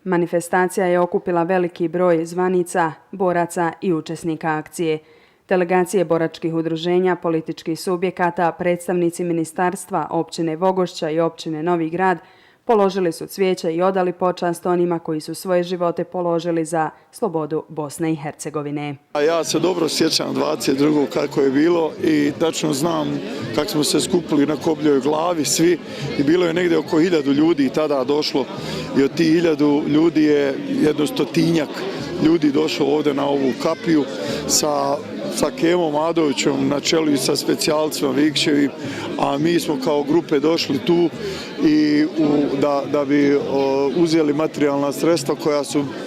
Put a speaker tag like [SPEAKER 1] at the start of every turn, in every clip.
[SPEAKER 1] Manifestacija je okupila veliki broj zvanica, boraca i učesnika akcije. Delegacije boračkih udruženja, političkih subjekata, predstavnici ministarstva, općine Vogošća i općine Novi Grad položili su cvijeće i odali počast onima koji su svoje živote položili za slobodu Bosne i Hercegovine.
[SPEAKER 2] Ja se dobro sjećam 22. kako je bilo i tačno znam kako smo se skupili na Kobljoj glavi svi i bilo je negdje oko 1000 ljudi tada došlo i od tih 1000 ljudi je jedno 100-tinjak ljudi došlo ovdje na ovu kapiju sa Kemom Adovićem na čelu i sa specijalcima Vikševim, a mi smo kao grupe došli tu i da bi uzeli materijalna sredstva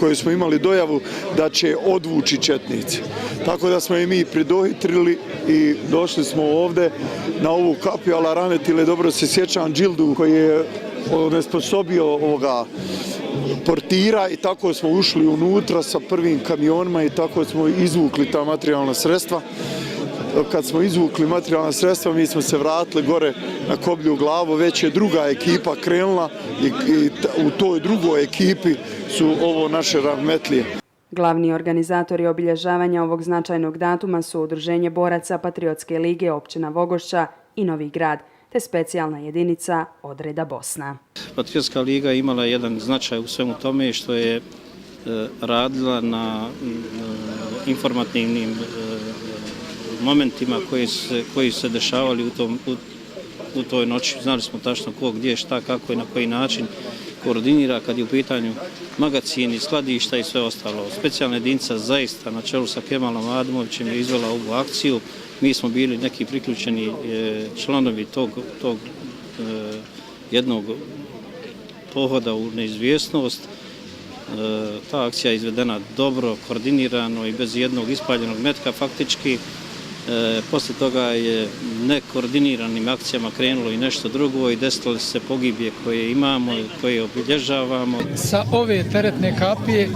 [SPEAKER 2] koje smo imali dojavu da će odvući četnici. Tako da smo i mi pridohitrili i došli smo ovdje na ovu kapiju, ali Rametile, dobro se sjećam Džildu koji je onesposobio ovoga portira i tako smo ušli unutra sa prvim kamionima i tako smo izvukli ta materijalna sredstva. Kad smo izvukli materijalna sredstva, mi smo se vratili gore na Koblju glavu, već je druga ekipa krenula i u toj drugoj ekipi su ovo naše rahmetlije.
[SPEAKER 1] Glavni organizatori obilježavanja ovog značajnog datuma su Udruženje boraca Patriotske lige općina Vogošća i Novi Grad, te specijalna jedinica Odreda Bosna.
[SPEAKER 3] Patriotska liga imala jedan značaj u svemu tome što je radila na informativnim momentima koji se dešavali u toj noći. Znali smo tačno ko, gdje, šta, kako i na koji način koordinira kad je u pitanju magacini, skladišta i sve ostalo. Specijalna jedinica zaista na čelu sa Kemalom Admovićem je izvela ovu akciju. Mi smo bili neki priključeni članovi tog jednog pohoda u neizvjesnost. Ta akcija je izvedena dobro, koordinirano i bez jednog ispaljenog metka faktički. Poslije toga je nekoordiniranim akcijama krenulo i nešto drugo i desile se pogibije koje imamo i koje obilježavamo.
[SPEAKER 4] Sa ove teretne kapije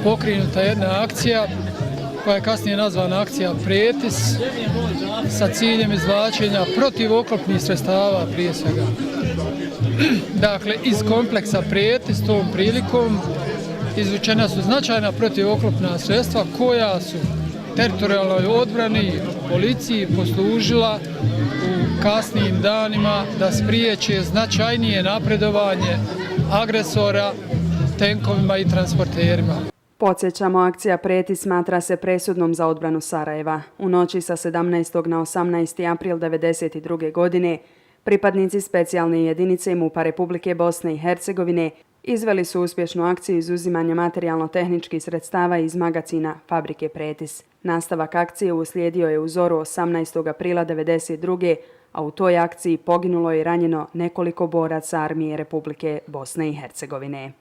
[SPEAKER 4] pokrenuta jedna akcija koja je kasnije nazvana akcija Pretis sa ciljem izvlačenja protivoklopnih sredstava prije svega. Dakle, iz kompleksa Pretis tom prilikom izvučena su značajna protivoklopna sredstva koja su teritorijalnoj odbrani policiji poslužila u kasnijim danima da spriječe značajnije napredovanje agresora tenkovima i transporterima.
[SPEAKER 1] Podsjećamo, akcija Pretis smatra se presudnom za odbranu Sarajeva. U noći sa 17. na 18. april 1992. godine pripadnici specijalne jedinice MUP-a Republike Bosne i Hercegovine izveli su uspješnu akciju izuzimanja materijalno-tehničkih sredstava iz magacina fabrike Pretis. Nastavak akcije uslijedio je u zoru 18. aprila 1992. a u toj akciji poginulo i ranjeno nekoliko boraca armije Republike Bosne i Hercegovine.